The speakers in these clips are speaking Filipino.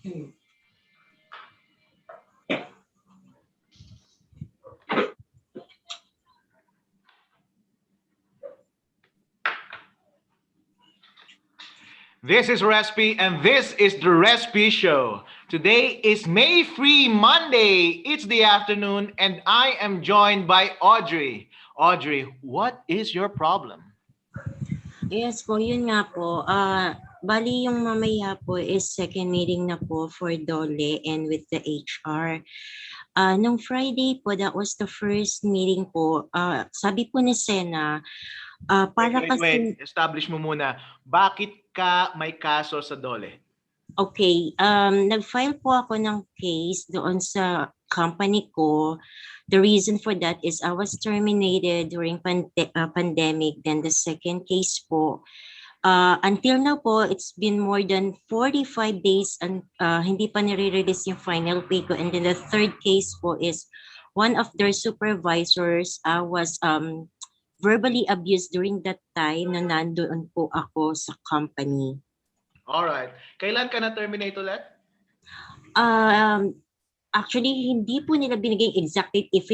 This is Respi, and this is the Respi Show. Today is May Free Monday. It's the afternoon, and I am joined by Audrey. Audrey, what is your problem? Yes po, yun nga po. Bali yung mamaya po is second meeting na po for DOLE and with the HR. Nung Friday po, that was the first meeting po. Sabi po ni Sena, Wait. Establish mo muna. Bakit ka may kaso sa DOLE? Okay, nag-file po ako ng case doon sa company ko. The reason for that is I was terminated during pandemic. Then the second case po, until now po, it's been more than 45 days and hindi pa nire-release yung final pay ko. And then the third case po is one of their supervisors was verbally abused during that time na nandoon po ako sa company. Alright. Kailan ka na-terminate ulit? Actually, hindi po nila binigay exact date if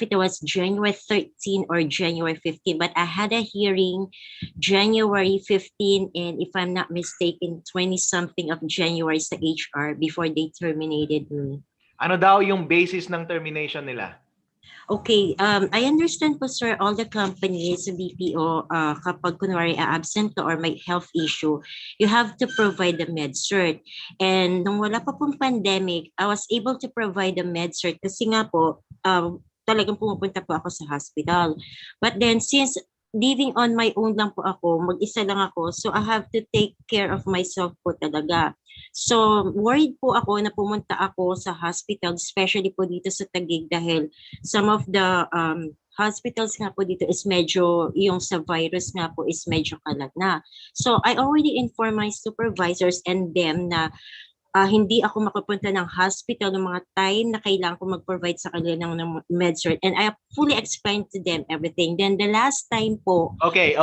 it was January 13 or January 15. But I had a hearing January 15 and if I'm not mistaken, 20-something of January sa HR before they terminated me. Ano daw yung basis ng termination nila? Okay, I understand po sir, all the companies, BPO, kapag kunwari absent ka or may health issue, you have to provide the med cert. And nung wala pa pong pandemic, I was able to provide the med cert kasi nga po, talagang pumupunta po ako sa hospital. But then since living on my own lang po ako, mag-isa lang ako, so I have to take care of myself po talaga. So worried po ako na pumunta ako sa hospital, especially po dito sa Taguig dahil some of the hospitals nga po dito is medyo, yung sa virus nga po is medyo kalat na. So I already informed my supervisors and them na hindi ako makapunta ng hospital ng mga time na kailangan ko mag-provide sa kanila ng med-cert. And I fully explained to them everything. Then the last time po... Okay.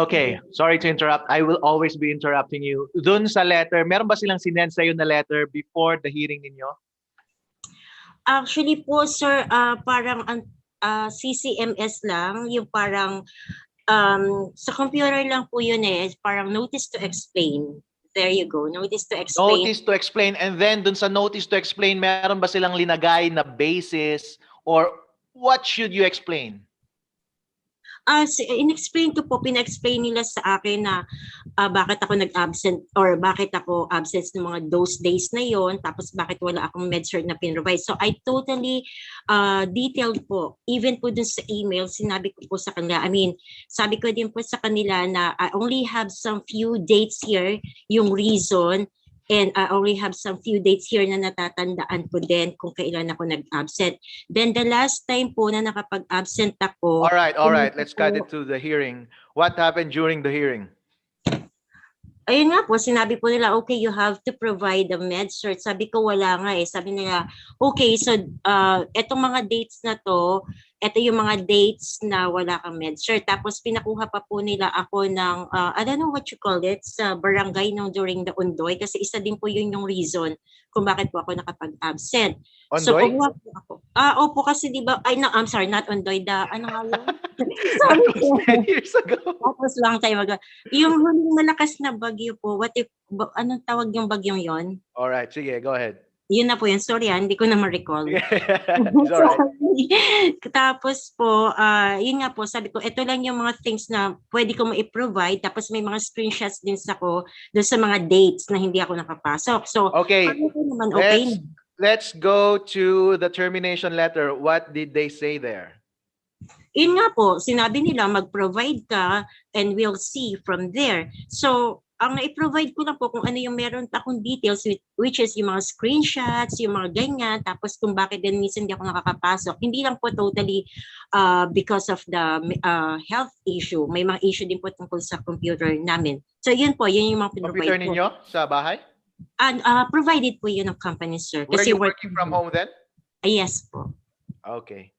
Sorry to interrupt. I will always be interrupting you. Doon sa letter, meron ba silang sinend sa'yo na letter before the hearing ninyo? Actually po, sir, parang CCMS lang. Yung parang sa computer lang po yun parang notice to explain. There you go. Notice to explain. Notice to explain. And then dun sa notice to explain, meron ba silang linagay na basis or what should you explain? In-explain ko po, pina-explain nila sa akin na bakit ako nag-absent or bakit ako absent ng mga those days na yon, tapos bakit wala akong med-cert na pin-provide. So I totally detailed po. Even po dun sa email, sinabi ko po sa kanila, sabi ko din po sa kanila na I only have some few dates here, yung reason, and I only have some few dates here na natatandaan ko din kung kailan ako nag-absent. Then the last time po na nakapag-absent ako... All right. Let's cut it to the hearing. What happened during the hearing? Ayun nga po, sinabi po nila, okay, you have to provide the med cert. Sabi ko, wala nga Sabi nila, okay, so etong mga dates na to, eto yung mga dates na wala kang med cert. Tapos pinakuha pa po nila ako ng, I don't know what you call it, sa barangay nung during the Undoy. Kasi isa din po yun yung reason kung bakit po ako nakapag-absent. So, kumuha po ako. Opo, kasi di ba, I'm sorry, not Undoy, ano nga yun? That was 10 years ago. That was long time ago. Yung huling malakas na bagyo po, anong tawag yung bagyong yon? Alright, sige, go ahead. Yun na po yun. Sorry, hindi ko na ma-recall. It's alright. Tapos po, yun nga po, sabi ko, ito lang yung mga things na pwede ko ma-provide. Tapos may mga screenshots din doon sa mga dates na hindi ako nakapasok. So, okay, naman, okay. Let's go to the termination letter. What did they say there? Yun nga po, sinabi nila mag-provide ka and we'll see from there. So, ang na-provide ko lang po kung ano yung meron akong details which is yung mga screenshots, yung mga ganyan, tapos kung bakit din minsan hindi ako nakakapasok. Hindi lang po totally because of the health issue. May mga issue din po tungkol sa computer namin. So, yun po, yun yung mga pinrovide computer ninyo sa bahay? And provided po yun ng company, sir. Were you working from home then? Yes po. Okay.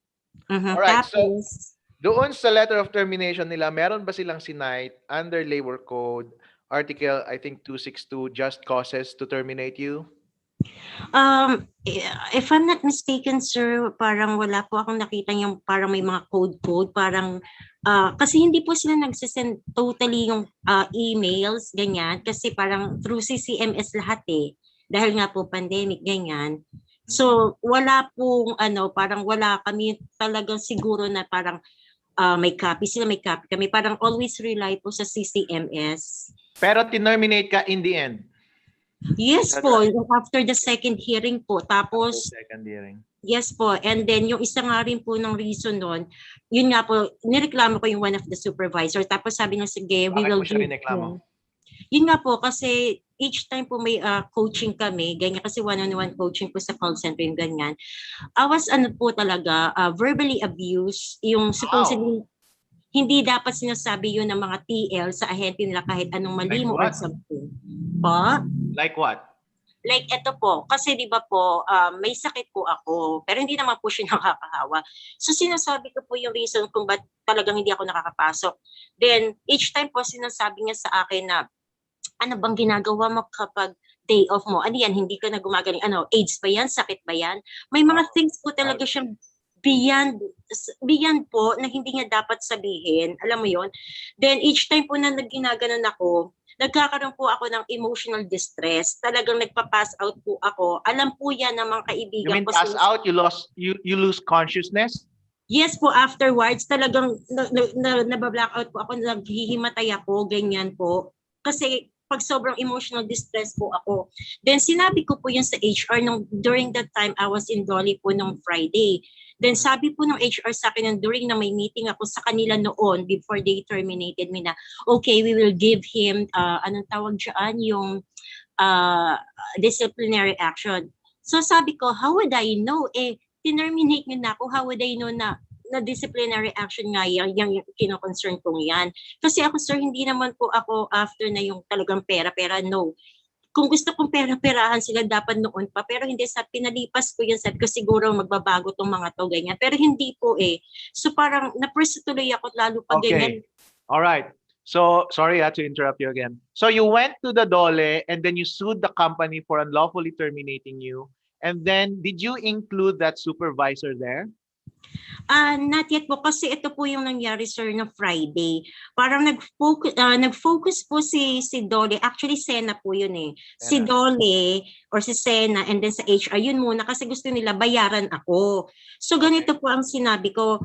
Alright, tapos, so doon sa letter of termination nila, meron ba silang sinight under labor code, article I think 262, just causes to terminate you? If I'm not mistaken, sir, parang wala po akong nakita yung parang may mga code, parang kasi hindi po sila nagsisend totally yung emails, ganyan, kasi parang through CCMS lahat eh, dahil nga po pandemic, ganyan. So, wala pong parang wala kami talagang siguro na parang may copy sila, may copy kami. Parang always rely po sa CCMS. Pero tinerminate ka in the end. Yes That's po, right. after the second hearing po. After Tapos, second hearing. yes po, and then yung isa nga rin po ng reason nun, yun nga po, nireklamo ko yung one of the supervisor. Tapos sabi niya, sige, we Bakit will mo siya give rineklamo? Yun nga po, kasi each time po may coaching kami, ganyan, kasi one-on-one coaching po sa call center, yung ganyan. I was po talaga, verbally abused, yung Wow. supposedly hindi dapat sinasabi yun ng mga TL sa ahente nila kahit anong mali Like mo or what? something. Po? Like what? Like ito po, kasi di ba po, may sakit po ako, pero hindi naman po siya nakakahawa. So sinasabi ko po yung reason kung ba't talagang hindi ako nakakapasok. Then each time po sinasabi niya sa akin na, ano bang ginagawa mo kapag day off mo? Ano yan, hindi ka na gumagaling? Ano, AIDS ba yan? Sakit ba yan? May mga Wow. things po talaga siyang beyond beyond po na hindi niya dapat sabihin. Alam mo yon. Then each time po na ginaganon ako, nagkakaroon po ako ng emotional distress. Talagang nagpa-pass out po ako. Alam po yan ng mga You kaibigan mean ko. pass out? You lose consciousness? Yes po, afterwards, talagang nabablackout po ako, naghihimatay ako, ganyan po. Kasi pag sobrang emotional distress po ako. Then sinabi ko po yun sa HR during that time I was in DOLE po nung Friday. Then sabi po ng HR sa akin during na may meeting ako sa kanila noon before they terminated me na, okay, we will give him, anong tawag dyan, yung uh, disciplinary action. So sabi ko, how would I know? Tinerminate nyo na ako, how would I know na disciplinary action nga yung kino-concern kong yan. Kasi ako, sir, hindi naman po ako after na yung talagang pera-pera, no. Kung gusto kong pera-perahan sila, dapat noon pa. Pero hindi, sa pinalipas ko yun, sabi ko siguro magbabago tong mga to, ganyan. Pero hindi po eh. So parang napresa tuloy ako, lalo pag ganyan. Okay. All right. So, sorry to interrupt you again. So, you went to the DOLE and then you sued the company for unlawfully terminating you. And then, did you include that supervisor there? Not yet po kasi ito po yung nangyari, sir, na Friday. Parang nag-focus po si Dole. Actually, Sena po yun eh. Si Sena. Dole or si Sena and then sa HR, yun muna kasi gusto nila bayaran ako. So ganito po ang sinabi ko.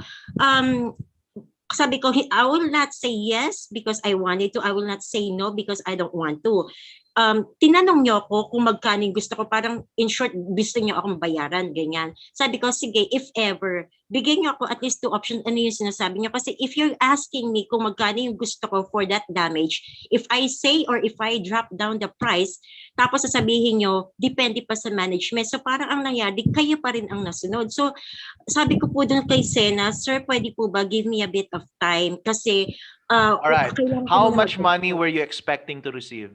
Sabi ko, I will not say yes because I wanted to. I will not say no because I don't want to. Tinanong niyo ako kung magkano gusto ko. Parang in short, gusto niyo akong bayaran, ganyan. Sabi ko, sige, if ever, bigyan niyo ako at least 2 options. Ano yung sinasabi niyo? Kasi if you're asking me kung magkano yung gusto ko for that damage, if I say or if I drop down the price, tapos sasabihin niyo, depende pa sa management. So parang ang nangyari, kayo pa rin ang nasunod. So sabi ko po dun kay Sena, sir, pwede po ba give me a bit of time? Kasi All right. kailangan ko How muna much money were you expecting to receive?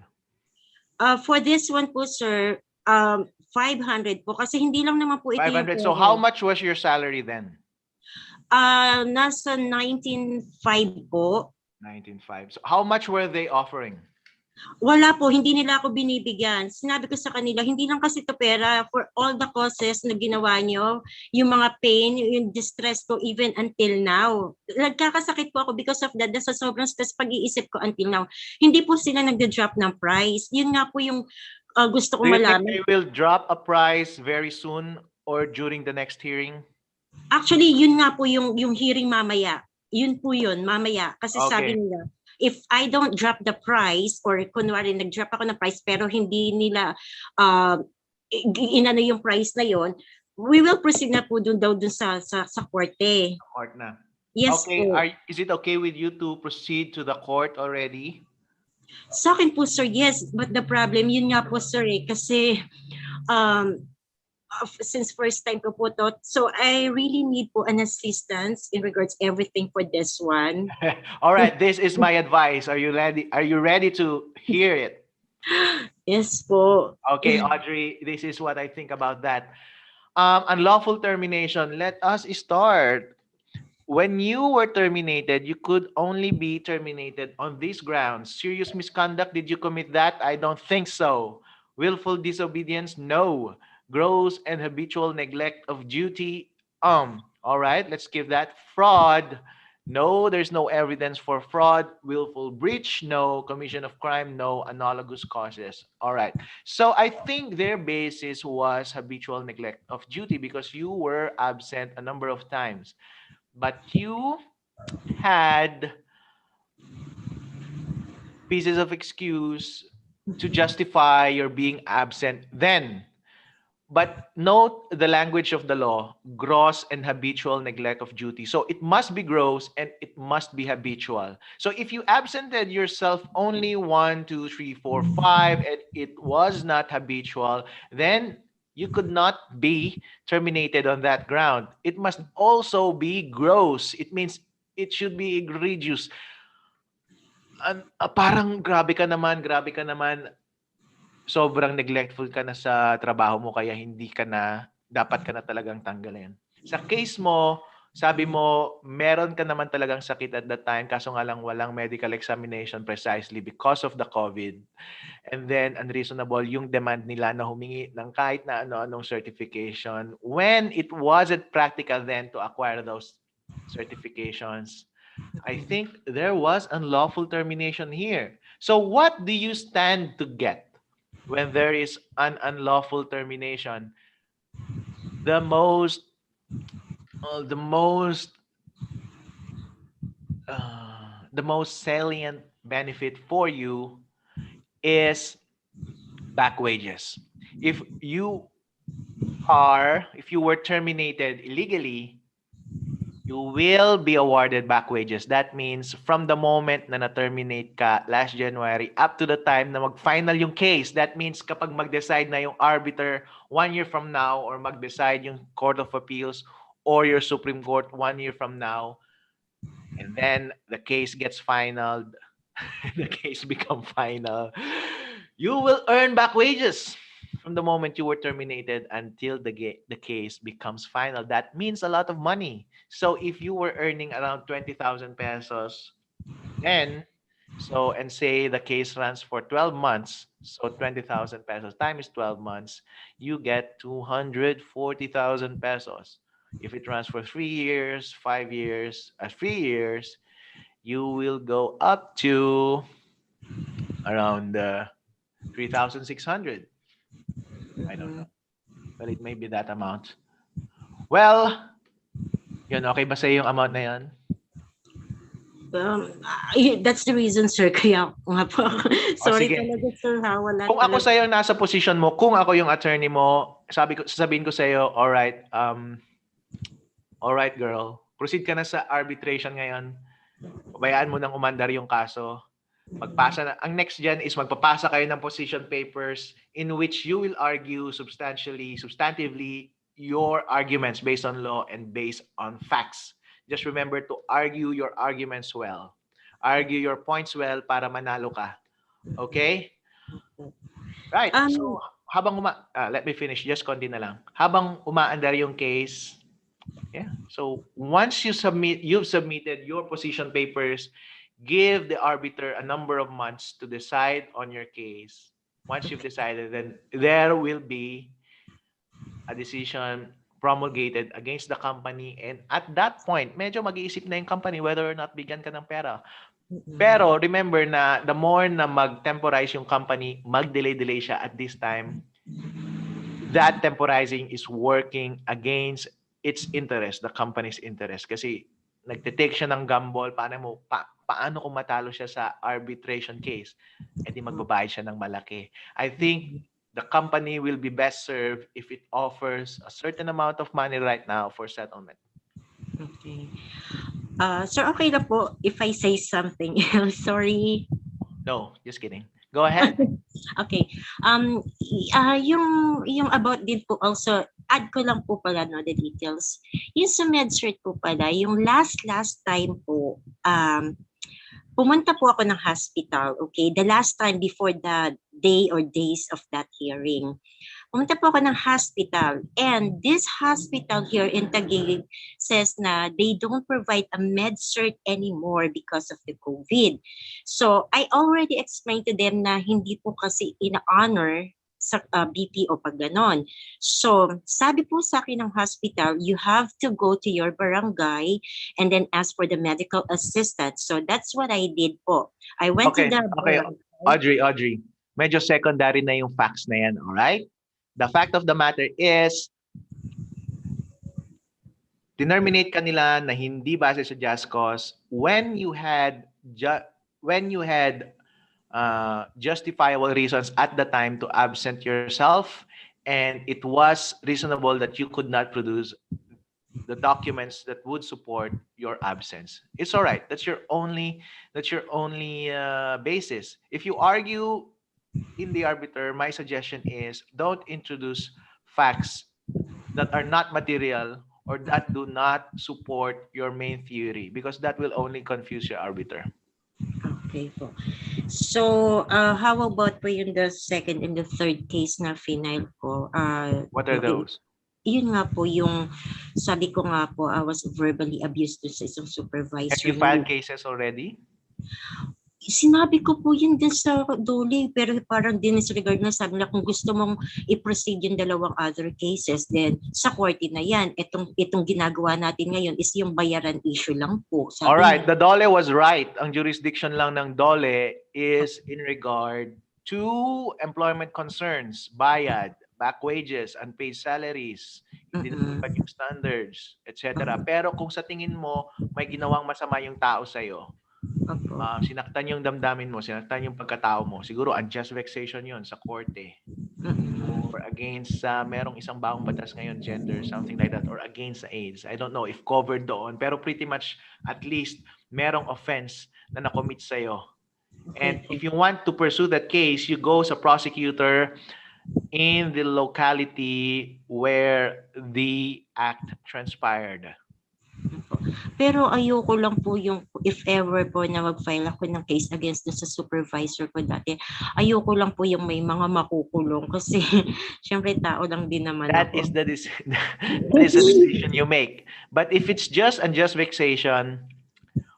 For this one po, sir, 500 po. Kasi hindi lang naman po ito yung 500. So, pera. how much was your salary then? Nasa 19.5 po. 19.5. So, how much were they offering? Wala po, hindi nila ako binibigyan. Sinabi ko sa kanila, hindi lang kasi ito pera for all the causes na ginawa nyo, yung mga pain, yung distress ko even until now. Nagkakasakit po ako because of that. Sa sobrang stress pag-iisip ko until now. Hindi po sila nagda-drop ng price. Yun nga po yung gusto Do kong you think malaman. they will drop a price very soon or during the next hearing? Actually, yun nga po yung hearing mamaya. Yun po yun, mamaya. Kasi sabi nila, if I don't drop the price or kunwari nag-drop ako ng price pero hindi nila inano yung price na yon, we will proceed na po dun daw dun sa korte. Court na. Yes Okay. po. Is it okay with you to proceed to the court already? Sa akin po, sir, yes. But the problem, yun nga po, sir, kasi since first time ko po to, so I really need po an assistance in regards everything for this one. All right. This is my advice. Are you ready? Are you ready to hear it? Yes po. Okay, Audrey, this is what I think about that. Unlawful termination. Let us start. When you were terminated, you could only be terminated on these grounds. Serious misconduct, did you commit that? I don't think so. Willful disobedience? No. Gross and habitual neglect of duty? All right, let's give that. Fraud? No, there's no evidence for fraud. Willful breach? No. Commission of crime? No. Analogous causes? All right. So I think their basis was habitual neglect of duty because you were absent a number of times. But you had pieces of excuse to justify your being absent then. But note the language of the law, gross and habitual neglect of duty. So it must be gross and it must be habitual. So if you absented yourself only one, two, three, four, five, and it was not habitual, then you could not be terminated on that ground. It must also be gross. It means it should be egregious. Parang grabe ka naman, sobrang neglectful ka na sa trabaho mo kaya hindi ka na, dapat ka na talagang tanggalin. Sa case mo, sabi mo, meron ka naman talagang sakit at that time, kaso nga lang walang medical examination precisely because of the COVID. And then, unreasonable yung demand nila na humingi ng kahit na ano-anong certification when it wasn't practical then to acquire those certifications. I think there was unlawful termination here. So what do you stand to get when there is an unlawful termination? The most, the most, the most salient benefit for you is back wages. If you were terminated illegally, you will be awarded back wages. That means from the moment na na-terminate ka last January up to the time na mag-final yung case, that means kapag mag-decide na yung arbiter 1 year from now or mag-decide yung Court of Appeals or your Supreme Court 1 year from now, and then the case gets final, the case become final, you will earn back wages from the moment you were terminated until the case becomes final. That means a lot of money. So if you were earning around 20,000 pesos, then, so, and say the case runs for 12 months, so 20,000 pesos times 12 months, you get 240,000 pesos. If it runs for 3 years, 5 years, 3 years, you will go up to around 3,600. I don't know. But it may be that amount. Well, yun, okay ba sa'yo yung amount na yun? That's the reason, sir. Kaya nga po ako. Sorry sige. talaga, sir. Ha? Wala Kung ako talaga. sa'yo nasa position mo, kung ako yung attorney mo, sasabihin ko sa'yo, alright, girl, proceed ka na sa arbitration ngayon. Pabayaan mo nang umandar yung kaso. Magpasa na. Ang next dyan is magpapasa kayo ng position papers in which you will argue substantively your arguments based on law and based on facts. Just remember to argue your arguments well. Argue your points well para manalo ka. Okay? Right. So, habang let me finish. Just konti na lang. Habang umaandar yung case, yeah. So, once you've submitted your position papers, give the arbiter a number of months to decide on your case. Once you've decided, then there will be a decision promulgated against the company. And at that point, medyo mag-iisip na yung company whether or not bigyan ka ng pera. Pero remember na the more na mag-temporize yung company, mag-delay siya at this time, that temporizing is working against its interest, the company's interest. Kasi nagtitake siya ng gamble, paano kung matalo siya sa arbitration case? E di magbabayad siya ng malaki. I think the company will be best served if it offers a certain amount of money right now for settlement. Okay. Sir, okay na po if I say something else. Sorry. No, just kidding. Go ahead. Okay. Yung about din po also, add ko lang po pala no, the details. Yung sa MedCert po pala, yung last time po, pumunta po ako ng hospital, okay? The last time before the day or days of that hearing. Pumunta po ako ng hospital, and this hospital here in Taguig says na they don't provide a MedCert anymore because of the COVID. So I already explained to them na hindi po kasi ina-honor sa BPO pag ganon. So, sabi po sa akin ng hospital, you have to go to your barangay and then ask for the medical assistance. So, that's what I did po. I went to Okay, the okay. barangay. Audrey, medyo secondary na yung facts na yan, alright? The fact of the matter is, determinate ka nila na hindi base sa just cause when you had justifiable reasons at the time to absent yourself, and it was reasonable that you could not produce the documents that would support your absence. It's all right. That's your only basis. If you argue in the arbiter, my suggestion is don't introduce facts that are not material or that do not support your main theory, because that will only confuse your arbiter. Okay po. So, how about po yung the second and the third case na final po? What are those? Yun nga po, yung sabi ko nga po, I was verbally abused to sa isang supervisor. Have you filed cases already? Sinabi ko po yun din sa DOLE, pero parang disregard na, sabi na kung gusto mong i-proceed yung dalawang other cases, then sa korte na yan. Itong ginagawa natin ngayon is yung bayaran issue lang po. Sabi Alright, niya, the DOLE was right. Ang jurisdiction lang ng DOLE is in regard to employment concerns, bayad, back wages, unpaid salaries, hindi natupad yung standards, etc. Pero kung sa tingin mo may ginawang masama yung tao sa'yo, sinaktan yung damdamin mo, sinaktan yung pagkatao mo, siguro unjust vexation yun sa korte. Or against merong isang bagong batas ngayon, gender, something like that, or against AIDS. I don't know if covered doon, pero pretty much at least merong offense na nakomit sa'yo. And if you want to pursue that case, you go sa prosecutor in the locality where the act transpired. Pero ayoko lang po yung, if ever po na mag-file ako ng case against sa supervisor ko dati, ayoko lang po yung may mga makukulong kasi syempre tao lang din naman that ako. That is the decision you make. But if it's just unjust vexation,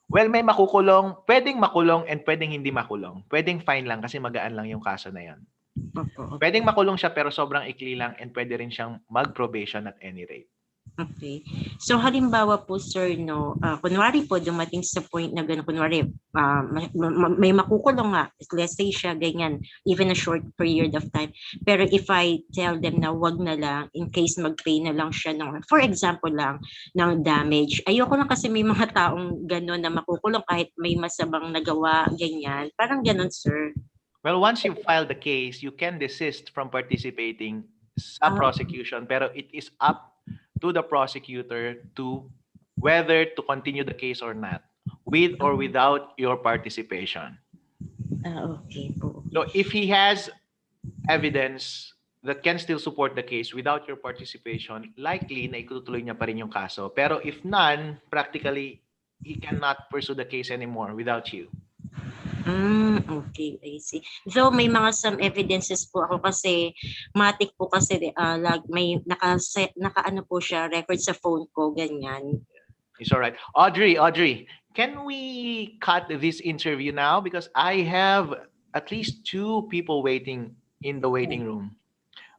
well, may makukulong, pwedeng makulong and pwedeng hindi makulong. Pwedeng fine lang kasi magaan lang yung kaso na yan. Pwedeng makulong siya pero sobrang ikli lang, and pwede rin siyang mag-probation at any rate. Okay. So halimbawa po sir, no, kunwari po dumating sa point na gano'n, kunwari may makukulong nga, let's say siya ganyan, even a short period of time. Pero if I tell them na wag na lang, in case mag-pay na lang siya ng, for example lang, ng damage. Ayoko lang kasi may mga taong gano'n na makukulong kahit may masamang nagawa, ganyan. Parang gano'n, sir. Well, once you file the case, you can desist from participating sa prosecution, pero it is up to the prosecutor to whether to continue the case or not, with or without your participation. Okay po. So if he has evidence that can still support the case without your participation, likely na itutuloy niya pa rin yung kaso. Pero if none, practically, he cannot pursue the case anymore without you. Okay, I see. So may mga some evidences po ako kasi matik po kasi may naka-ano po siya record sa phone ko, ganyan. It's all right. Audrey, can we cut this interview now because I have at least 2 people waiting in the waiting room.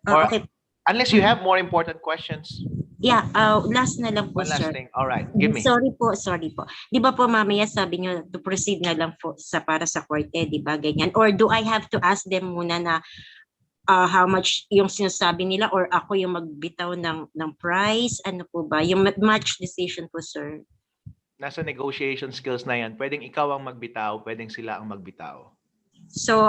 Or okay. Unless you have more important questions. Yeah, last na lang po, One last sir. thing. All right, give me. Sorry po. Di ba po mamaya sabi niyo to proceed na lang po para sa korte, di ba ganyan? Or do I have to ask them muna na how much yung sinasabi nila, or ako yung magbitaw ng price? Ano po ba? Yung match decision po, sir. Nasa negotiation skills na yan. Pwedeng ikaw ang magbitaw, pwedeng sila ang magbitaw. So,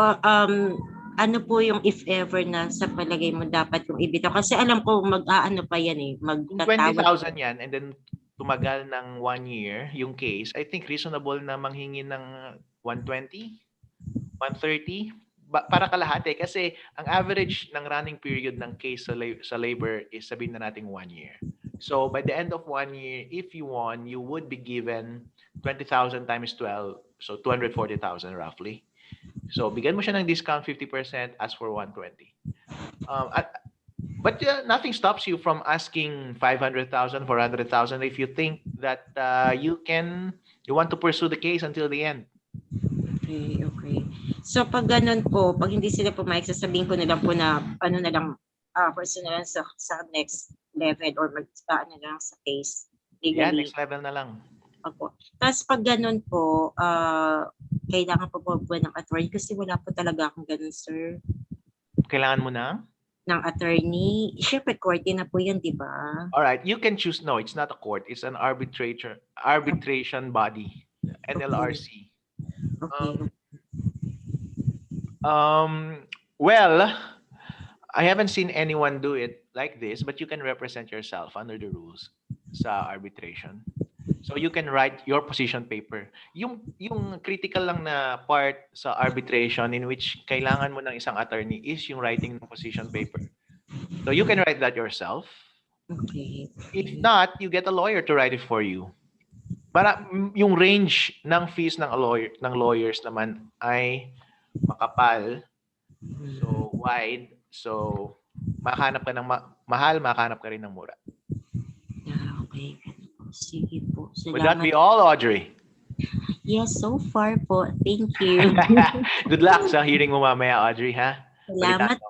ano po yung if ever na sa palagay mo dapat yung ibitaw? Kasi alam ko mag-aano pa yan eh. Kung 20,000 yan and then tumagal ng 1 year yung case, I think reasonable na manghingi ng 120, 130 para kalahati. Kasi ang average ng running period ng case sa labor is sabihin na nating 1 year. So by the end of 1 year, if you won, you would be given 20,000 times 12, so 240,000 roughly. So, bigyan mo siya ng discount 50%, ask for 120. But nothing stops you from asking 500,000, 400,000 if you think that you want to pursue the case until the end. Okay. So pag ganun po, pag hindi sila pumayag, sasabihin ko na lang po na ano na lang, personal na lang sa next level or ano na lang sa case Yeah, legally. next level na lang. Opo. Tapos pag ganun po, kailangan po po ng attorney kasi wala po talaga akong ganun, sir. Kailangan mo na? Ng attorney. Siyempre, korte na po yan, di ba? All right, you can choose. No, it's not a court. It's an arbitration body, NLRC. Okay. Well, I haven't seen anyone do it like this, but you can represent yourself under the rules sa arbitration. So you can write your position paper. Yung critical lang na part sa arbitration in which kailangan mo ng isang attorney is yung writing ng position paper. So you can write that yourself. Okay. If not, you get a lawyer to write it for you. Para yung range ng fees ng lawyers naman ay makapal, so wide, so makahanap ka ng mahal, makahanap ka rin ng mura. Okay. Sige po. Salamat. Would that be all, Audrey? Yes, so far po. Thank you. Good luck sa hearing mo mamaya, Audrey, ha? Salamat po.